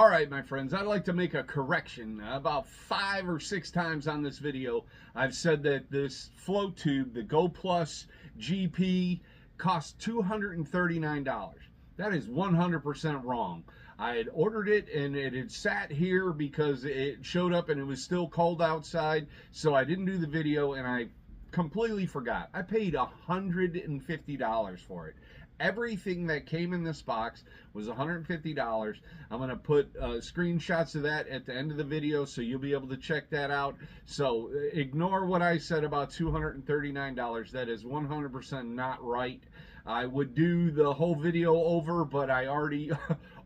All right, my friends, I'd like to make a correction. About 5 or 6 times on this video, I've said that this float tube, the Goplus GP, costs $239. That is 100% wrong. I had ordered it and it had sat here because it showed up and it was still cold outside, so I didn't do the video and I completely forgot. I paid $150 for it. Everything that came in this box was $150. I'm going to put screenshots of that at the end of the video, so you'll be able to check that out. So ignore what I said about $239. That is 100% not right. I would do the whole video over, but I already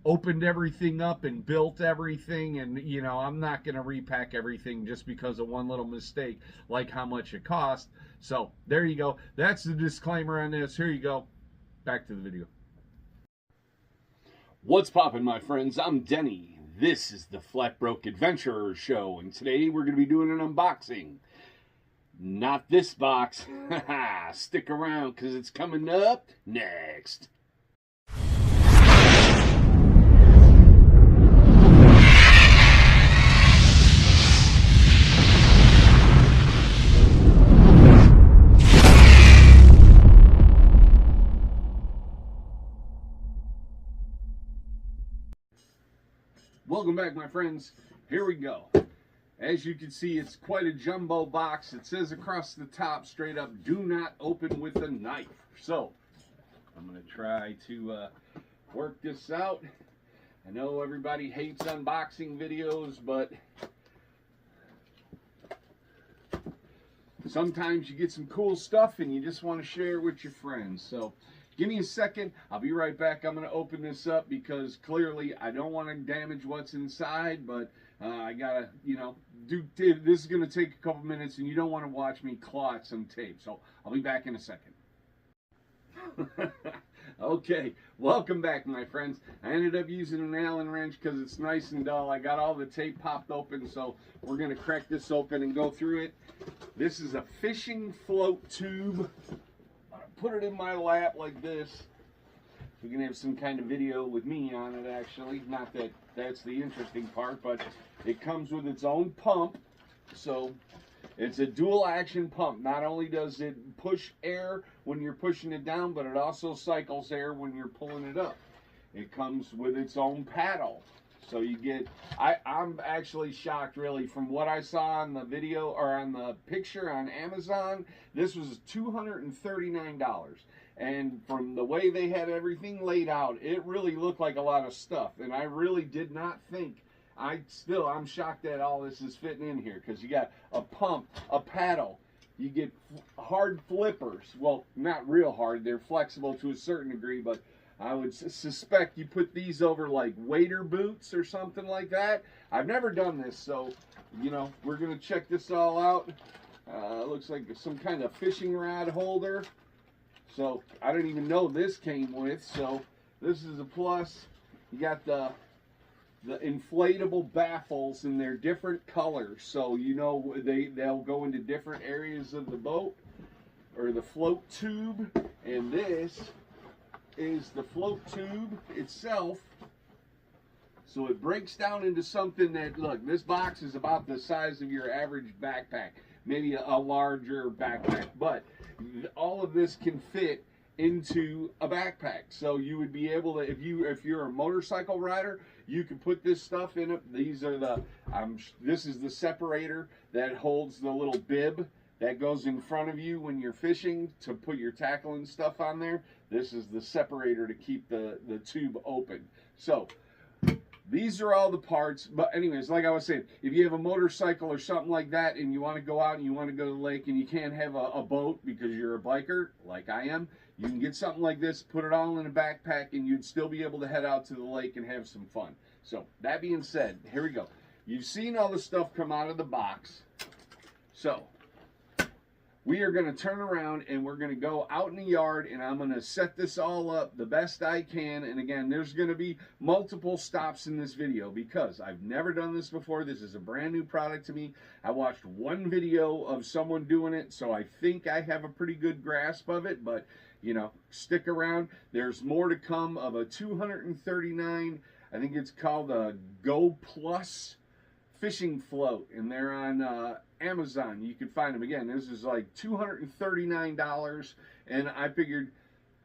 opened everything up and built everything, and you know, I'm not going to repack everything just because of one little mistake, like how much it cost. So there you go. That's the disclaimer on this. Here you go. Back to the video. What's poppin', my friends? I'm Denny. This is the Flat Broke Adventurer Show, and today we're going to be doing an unboxing. Not this box. Stick around because it's coming up next. Welcome back, my friends. Here we go. As you can see, it's quite a jumbo box. It says across the top straight up, do not open with a knife. So I'm going to try to work this out. I know everybody hates unboxing videos, but sometimes you get some cool stuff and you just want to share it with your friends. So give me a second. I'll be right back. I'm going to open this up because clearly I don't want to damage what's inside, but I got to, you know, this is going to take a couple minutes and you don't want to watch me claw at some tape. So I'll be back in a second. Okay, welcome back, my friends. I ended up using an Allen wrench because it's nice and dull. I got all the tape popped open, so we're going to crack this open and go through it. This is a fishing float tube. Put it in my lap like this. We can have some kind of video with me on it, actually. Not that that's the interesting part, but it comes with its own pump. So it's a dual action pump. Not only does it push air when you're pushing it down, but it also cycles air when you're pulling it up. It comes with its own paddle. So you get, I'm actually shocked, really, from what I saw on the video or on the picture on Amazon. This was $239, and from the way they had everything laid out, it really looked like a lot of stuff, and I really did not think. I'm shocked that all this is fitting in here, because you got a pump, a paddle, you get hard flippers. Well, not real hard, they're flexible to a certain degree, but I would suspect you put these over like waiter boots or something like that. I've never done this, so, you know, we're going to check this all out. Looks like some kind of fishing rod holder. So, I didn't even know this came with, so this is a plus. You got the inflatable baffles, and they're different colors, so you know they'll go into different areas of the boat or the float tube. And this is the float tube itself. So it breaks down into something that, look, this box is about the size of your average backpack, maybe a larger backpack, but all of this can fit into a backpack. So you would be able to, if you're a motorcycle rider, you can put this stuff in it. These are the this is the separator that holds the little bib that goes in front of you when you're fishing to put your tackle and stuff on there. This is the separator to keep the tube open. So these are all the parts. But anyways, like I was saying, if you have a motorcycle or something like that and you want to go out and you want to go to the lake and you can't have a boat because you're a biker like I am, you can get something like this, put it all in a backpack, and you'd still be able to head out to the lake and have some fun. So that being said, here we go. You've seen all the stuff come out of the box. So we are going to turn around and we're going to go out in the yard, and I'm going to set this all up the best I can. And again, there's going to be multiple stops in this video because I've never done this before. This is a brand new product to me. I watched one video of someone doing it, so I think I have a pretty good grasp of it, but you know, stick around. There's more to come of a $239 I think it's called a Goplus fishing float, and they're on Amazon. You can find them. Again, this is like $239, and I figured,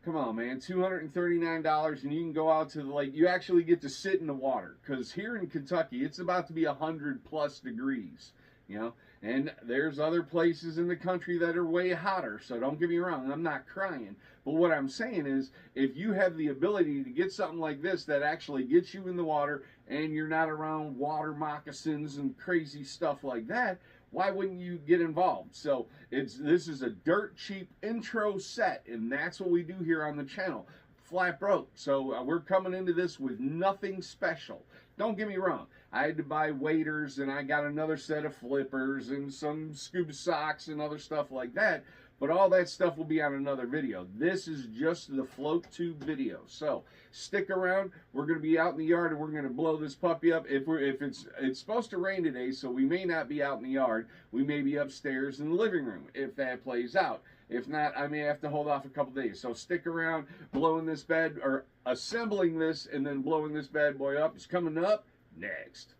come on, man, $239, and you can go out to the lake. You actually get to sit in the water, because here in Kentucky, it's about to be 100+ degrees, you know, and there's other places in the country that are way hotter, so don't get me wrong, I'm not crying. But what I'm saying is, if you have the ability to get something like this that actually gets you in the water, and you're not around water moccasins and crazy stuff like that, why wouldn't you get involved? So this is a dirt cheap intro set, and that's what we do here on the channel. Flat broke. So we're coming into this with nothing special. Don't get me wrong. I had to buy waders, and I got another set of flippers and some scuba socks and other stuff like that. But all that stuff will be on another video. This is just the float tube video. So stick around. We're going to be out in the yard, and we're going to blow this puppy up. If it's supposed to rain today, so we may not be out in the yard. We may be upstairs in the living room if that plays out. If not, I may have to hold off a couple days. So stick around. Blowing this bad, or assembling this and then blowing this bad boy up is coming up next.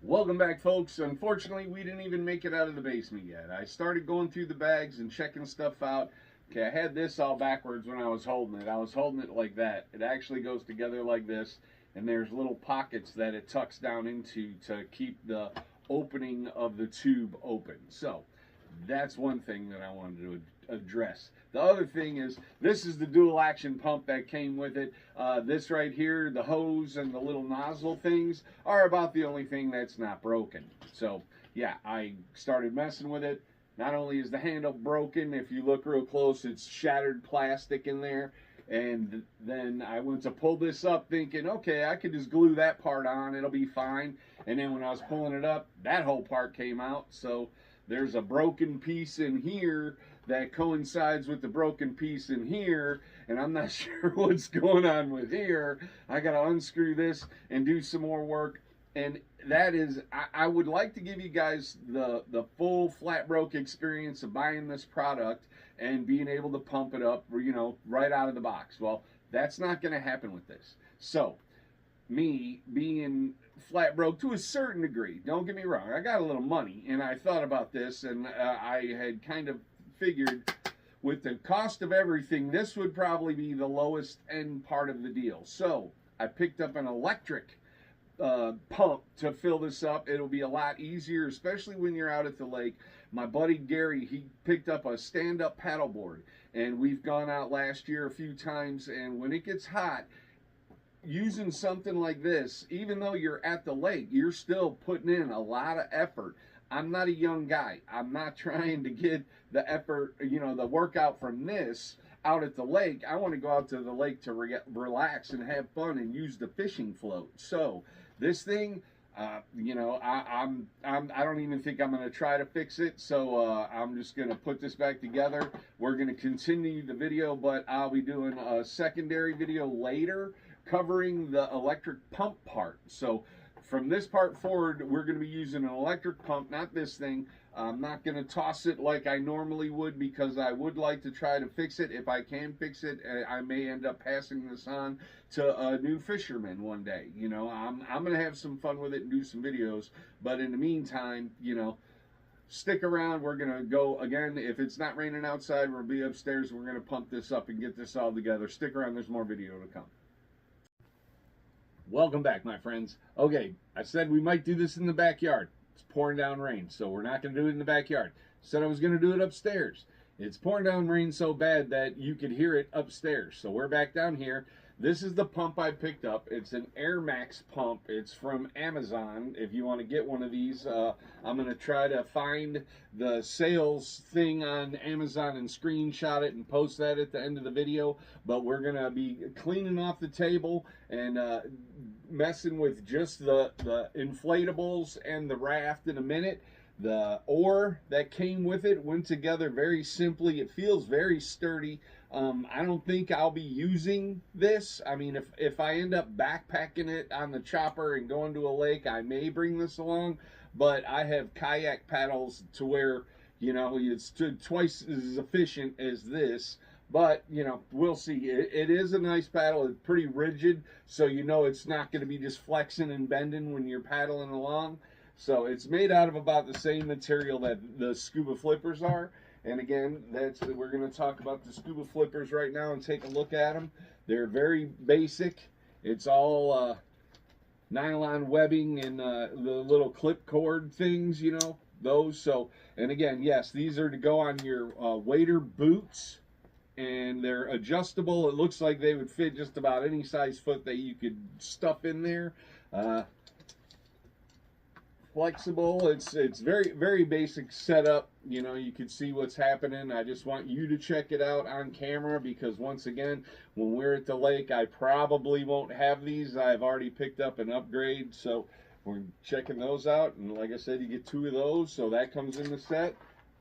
Welcome back, folks. Unfortunately, we didn't even make it out of the basement yet. I started going through the bags and checking stuff out. Okay, I had this all backwards when I was holding it. I was holding it like that. It actually goes together like this, and there's little pockets that it tucks down into to keep the opening of the tube open. So that's one thing that I wanted to address. The other thing is, this is the dual action pump that came with it. This right here, the hose and the little nozzle things, are about the only thing that's not broken. So yeah, I started messing with it. Not only is the handle broken, if you look real close, it's shattered plastic in there. And then I went to pull this up thinking, okay, I could just glue that part on, it'll be fine. And then when I was pulling it up, that whole part came out. So there's a broken piece in here that coincides with the broken piece in here, and I'm not sure what's going on with here. I gotta unscrew this and do some more work. And that is, I would like to give you guys the full flat broke experience of buying this product and being able to pump it up, you know, right out of the box. Well, that's not going to happen with this. So, me being flat broke to a certain degree, don't get me wrong, I got a little money, and I thought about this, and I had kind of figured with the cost of everything, this would probably be the lowest end part of the deal. So, I picked up an electric pump to fill this up. It'll be a lot easier, especially when you're out at the lake. My buddy Gary, he picked up a stand-up paddleboard, and we've gone out last year a few times, and when it gets hot, using something like this, even though you're at the lake, you're still putting in a lot of effort. I'm not a young guy. I'm not trying to get the effort, you know, the workout from this out at the lake. I want to go out to the lake to relax and have fun and use the fishing float. So this thing, you know, I don't even think I'm going to try to fix it. So I'm just going to put this back together. We're going to continue the video, but I'll be doing a secondary video later covering the electric pump part. So from this part forward, we're going to be using an electric pump, not this thing. I'm not going to toss it like I normally would, because I would like to try to fix it. If I can fix it, I may end up passing this on to a new fisherman one day. You know, I'm going to have some fun with it and do some videos. But in the meantime, you know, stick around. We're going to go, again, if it's not raining outside, we'll be upstairs. We're going to pump this up and get this all together. Stick around. There's more video to come. Welcome back, my friends. Okay, I said we might do this in the backyard. It's pouring down rain, so we're not going to do it in the backyard. Said I was going to do it upstairs. It's pouring down rain so bad that you could hear it upstairs. So we're back down here. This is the pump I picked up. It's an Air Max pump. It's from Amazon. If you want to get one of these, I'm going to try to find the sales thing on Amazon and screenshot it and post that at the end of the video. But we're going to be cleaning off the table and messing with just the inflatables and the raft in a minute. The oar that came with it went together very simply. It feels very sturdy. I don't think I'll be using this. I mean, if I end up backpacking it on the chopper and going to a lake, I may bring this along. But I have kayak paddles to where, you know, it's twice as efficient as this. But, you know, we'll see. It is a nice paddle. It's pretty rigid, so you know it's not going to be just flexing and bending when you're paddling along. So it's made out of about the same material that the scuba flippers are. And again, we're going to talk about the scuba flippers right now and take a look at them. They're very basic. It's all nylon webbing and the little clip cord things, you know, those. So, and again, yes, these are to go on your wader boots, and they're adjustable. It looks like they would fit just about any size foot that you could stuff in there. Flexible. It's very, very basic setup. You know, you can see what's happening. I just want you to check it out on camera, because once again, when we're at the lake, I probably won't have these. I've already picked up an upgrade, so we're checking those out. And like I said, you get 2 of those, so that comes in the set.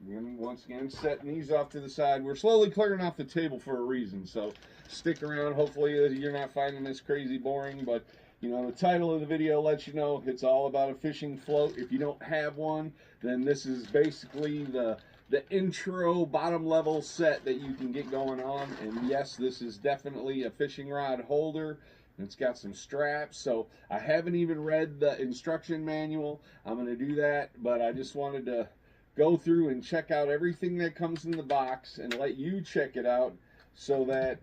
And once again, setting these off to the side. We're slowly clearing off the table for a reason, so stick around. Hopefully you're not finding this crazy boring, but you know, the title of the video lets you know it's all about a fishing float. If you don't have one, then this is basically the intro bottom level set that you can get going on. And yes, this is definitely a fishing rod holder. It's got some straps, so I haven't even read the instruction manual. I'm going to do that, but I just wanted to go through and check out everything that comes in the box and let you check it out so that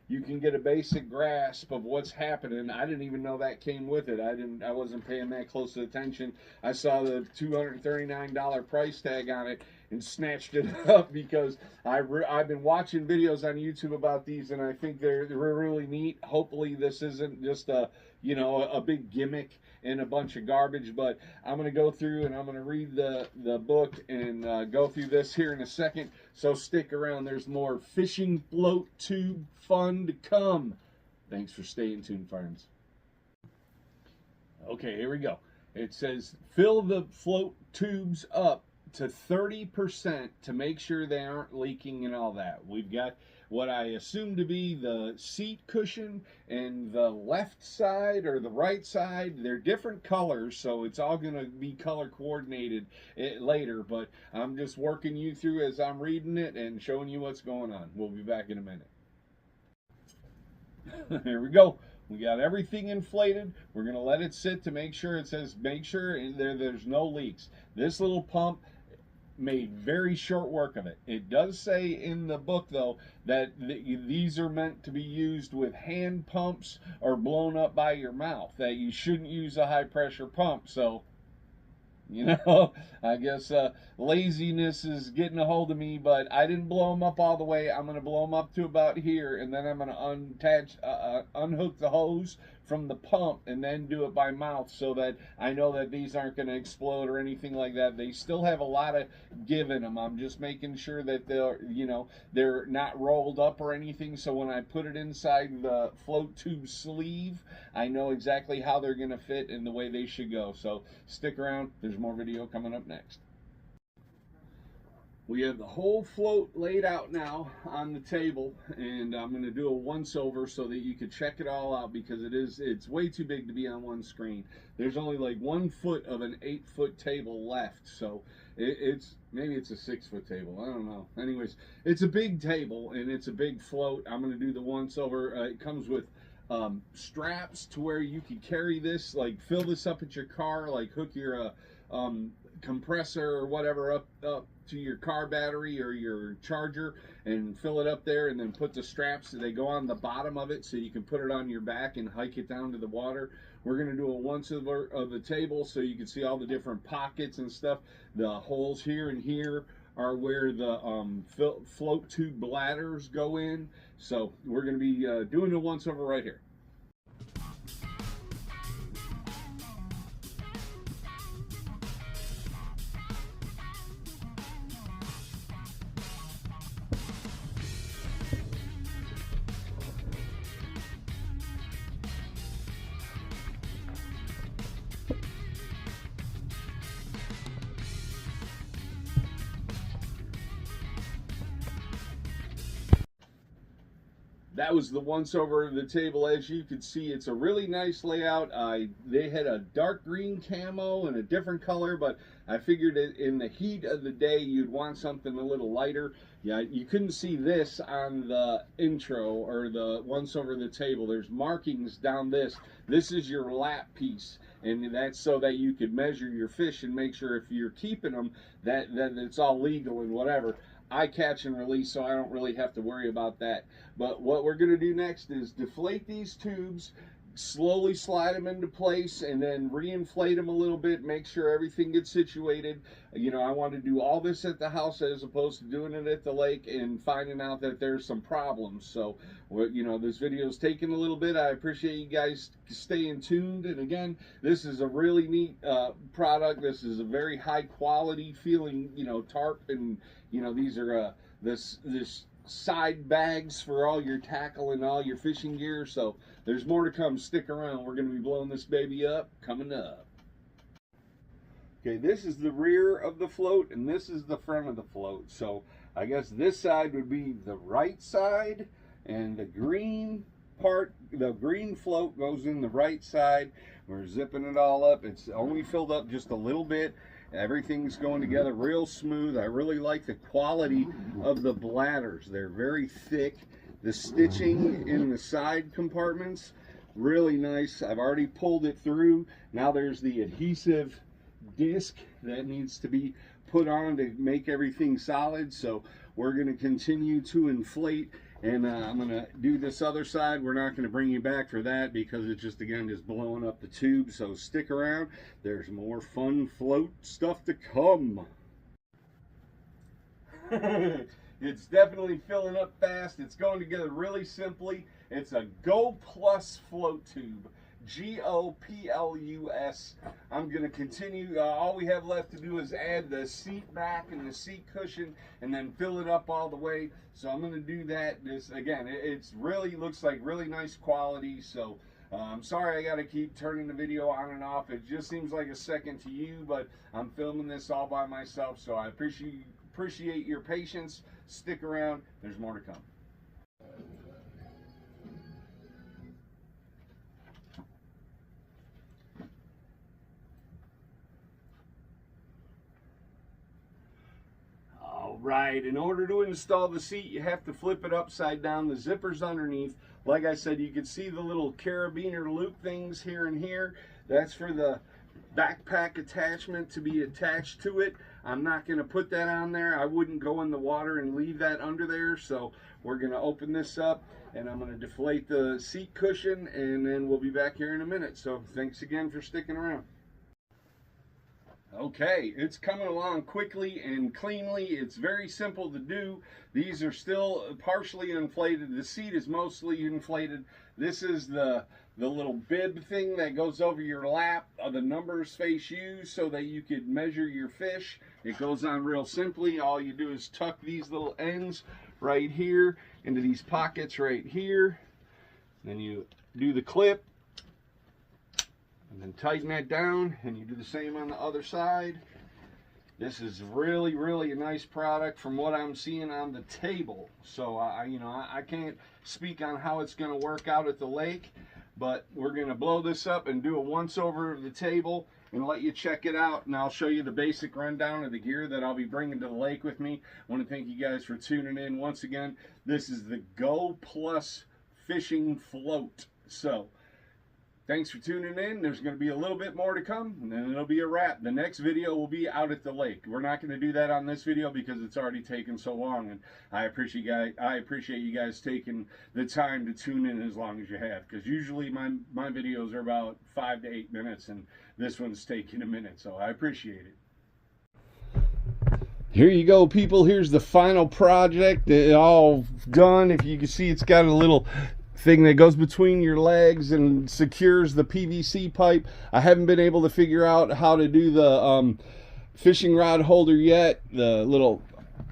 you can get a basic grasp of what's happening. I didn't even know that came with it. I wasn't paying that close attention. I saw the $239 price tag on it and snatched it up because I've been watching videos on YouTube about these, and I think they're really neat. Hopefully this isn't just a big gimmick and a bunch of garbage, but I'm going to go through and I'm going to read the book and go through this here in a second, so stick around. There's more fishing float tube fun to come. Thanks for staying tuned, friends. Okay, here we go. It says fill the float tubes up to 30% to make sure they aren't leaking and all that. We've got what I assume to be the seat cushion and the left side or the right side. They're different colors, so it's all going to be color coordinated later, but I'm just working you through as I'm reading it and showing you what's going on. We'll be back in a minute. Here we go. We got everything inflated. We're going to let it sit to make sure. It says make sure there's no leaks. This little pump made very short work of it. It does say in the book, though, that these are meant to be used with hand pumps or blown up by your mouth, that you shouldn't use a high pressure pump. So, you know, I guess laziness is getting a hold of me, but I didn't blow them up all the way. I'm going to blow them up to about here, and then I'm going to unhook the hose from the pump and then do it by mouth, so that I know that these aren't going to explode or anything like that. They still have a lot of give in them. I'm just making sure that they're not rolled up or anything, so when I put it inside the float tube sleeve, I know exactly how they're going to fit and the way they should go. So stick around. There's more video coming up next. We have the whole float laid out now on the table, and I'm going to do a once over so that you can check it all out, because it's way too big to be on one screen. There's only like 1 foot of an 8-foot table left, so maybe it's a 6-foot table. I don't know. Anyways, it's a big table and it's a big float. I'm going to do the once over. It comes with straps to where you can carry this, like fill this up at your car, like hook your compressor or whatever up to your car battery or your charger and fill it up there, and then put the straps, they go on the bottom of it so you can put it on your back and hike it down to the water. We're going to do a once over of the table so you can see all the different pockets and stuff. The holes here and here are where the float tube bladders go in. So we're going to be doing a once over right here. that was the once over the table. As you can see, it's a really nice layout. They had a dark green camo and a different color, but I figured in the heat of the day you'd want something a little lighter. Yeah, you couldn't see this on the intro or the once over the table. There's markings down this. This is your lap piece, and that's so that you could measure your fish and make sure if you're keeping them that it's all legal and whatever. I catch and release, so I don't really have to worry about that. But what we're going to do next is deflate these tubes, slowly slide them into place, and then reinflate them a little bit, make sure everything gets situated. You know, I want to do all this at the house as opposed to doing it at the lake and finding out that there's some problems. So, you know, this video is taking a little bit. I appreciate you guys staying tuned. And again, this is a really neat product. This is a very high quality feeling, you know, tarp, and you know, these are this side bags for all your tackle and all your fishing gear. So there's more to come. Stick around. We're going to be blowing this baby up coming up. Okay, this is the rear of the float and this is the front of the float. So I guess this side would be the right side, and the green part, the green float goes in the right side. We're zipping it all up. It's only filled up just a little bit. Everything's going together real smooth. I really like the quality of the bladders. They're very thick. The stitching in the side compartments, really nice. I've already pulled it through. Now there's the adhesive disc that needs to be put on to make everything solid. So we're going to continue to inflate, and I'm going to do this other side. We're not going to bring you back for that because it's just, again, just blowing up the tube. So stick around. There's more fun float stuff to come. It's definitely filling up fast. It's going together really simply. It's a Goplus float tube. Goplus. I'm going to continue. All we have left to do is add the seat back and the seat cushion and then fill it up all the way. So I'm going to do that. This again, it's really looks like really nice quality. So I'm sorry I got to keep turning the video on and off. It just seems like a second to you, but I'm filming this all by myself. So I appreciate your patience. Stick around. There's more to come. Right, in order to install the seat, you have to flip it upside down. The zipper's underneath. Like I said, you can see the little carabiner loop things here and here. That's for the backpack attachment to be attached to it. I'm not going to put that on there. I wouldn't go in the water and leave that under there. So we're going to open this up, and I'm going to deflate the seat cushion, and then we'll be back here in a minute. So thanks again for sticking around. Okay, it's coming along quickly and cleanly. It's very simple to do. These are still partially inflated. The seat is mostly inflated. This is the little bib thing that goes over your lap. The numbers face you so that you could measure your fish. It goes on real simply. All you do is tuck these little ends right here into these pockets right here. Then you do the clip. And then tighten that down, and you do the same on the other side. This is really, really a nice product from what I'm seeing on the table. So I can't speak on how it's going to work out at the lake, but we're going to blow this up and do a once over of the table and let you check it out. And I'll show you the basic rundown of the gear that I'll be bringing to the lake with me. I want to thank you guys for tuning in once again. This is the Goplus fishing float. So thanks for tuning in. There's going to be a little bit more to come, and then it'll be a wrap. The next video will be out at the lake. We're not going to do that on this video because it's already taken so long, and I appreciate you guys taking the time to tune in as long as you have, because usually my videos are about 5 to 8 minutes, and this one's taking a minute, so I appreciate it. Here you go, people. Here's the final project. It's all done. If you can see, it's got a little thing that goes between your legs and secures the PVC pipe. I haven't been able to figure out how to do the fishing rod holder yet. The little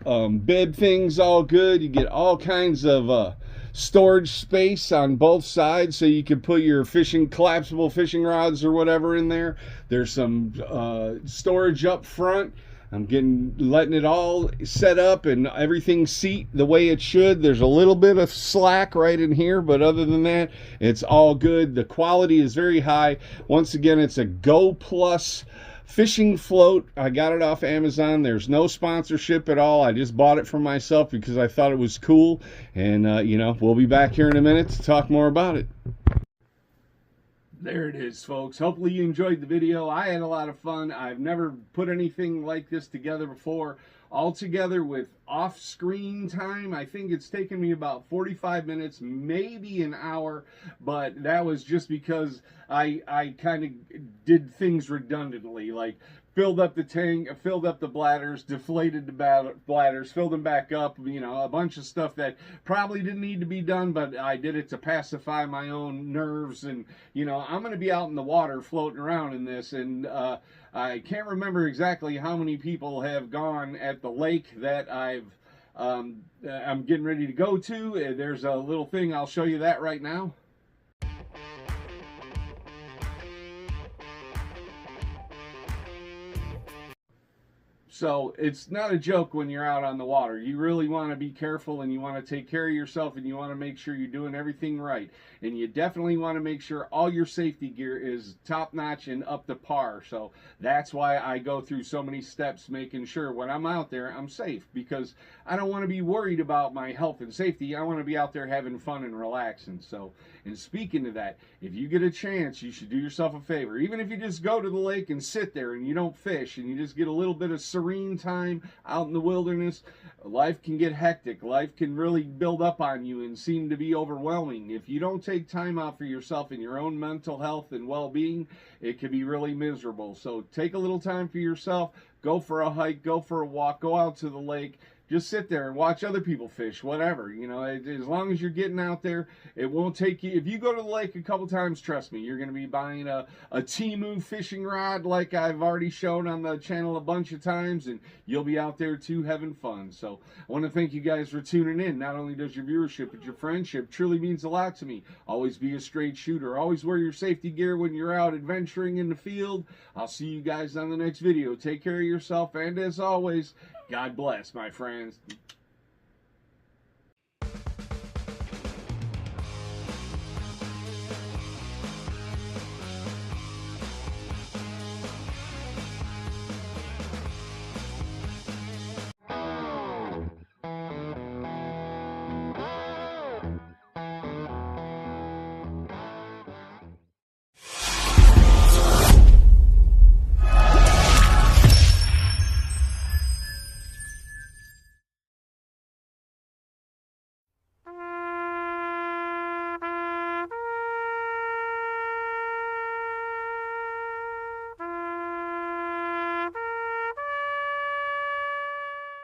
bib thing's all good. You get all kinds of storage space on both sides, so you can put your collapsible fishing rods or whatever in there. There's some storage up front. I'm letting it all set up and everything seat the way it should. There's a little bit of slack right in here, but other than that, it's all good. The quality is very high. Once again, it's a Goplus fishing float. I got it off Amazon. There's no sponsorship at all. I just bought it for myself because I thought it was cool. And, you know, we'll be back here in a minute to talk more about it. There it is, folks. Hopefully you enjoyed the video. I had a lot of fun. I've never put anything like this together before. All together with off-screen time, I think it's taken me about 45 minutes, maybe an hour, but that was just because I kind of did things redundantly, like filled up the tank, filled up the bladders, deflated the bladders, filled them back up, you know, a bunch of stuff that probably didn't need to be done, but I did it to pacify my own nerves. And, you know, I'm going to be out in the water floating around in this, and I can't remember exactly how many people have gone at the lake that I'm getting ready to go to. There's a little thing, I'll show you that right now. So it's not a joke when you're out on the water. You really want to be careful, and you want to take care of yourself, and you want to make sure you're doing everything right. And you definitely want to make sure all your safety gear is top-notch and up to par. So that's why I go through so many steps making sure when I'm out there I'm safe, because I don't want to be worried about my health and safety. I want to be out there having fun and relaxing. So, and speaking of that, if you get a chance, you should do yourself a favor. Even if you just go to the lake and sit there and you don't fish and you just get a little bit of serene time out in the wilderness, life can get hectic. Life can really build up on you and seem to be overwhelming. If you don't take time out for yourself and your own mental health and well-being, it can be really miserable. So take a little time for yourself. Go for a hike, go for a walk, go out to the lake. Just sit there and watch other people fish, whatever. You know, as long as you're getting out there, it won't take you. If you go to the lake a couple times, trust me, you're going to be buying a Temu fishing rod like I've already shown on the channel a bunch of times, and you'll be out there too having fun. So I want to thank you guys for tuning in. Not only does your viewership, but your friendship truly means a lot to me. Always be a straight shooter. Always wear your safety gear when you're out adventuring in the field. I'll see you guys on the next video. Take care of yourself, and as always, God bless, my friends.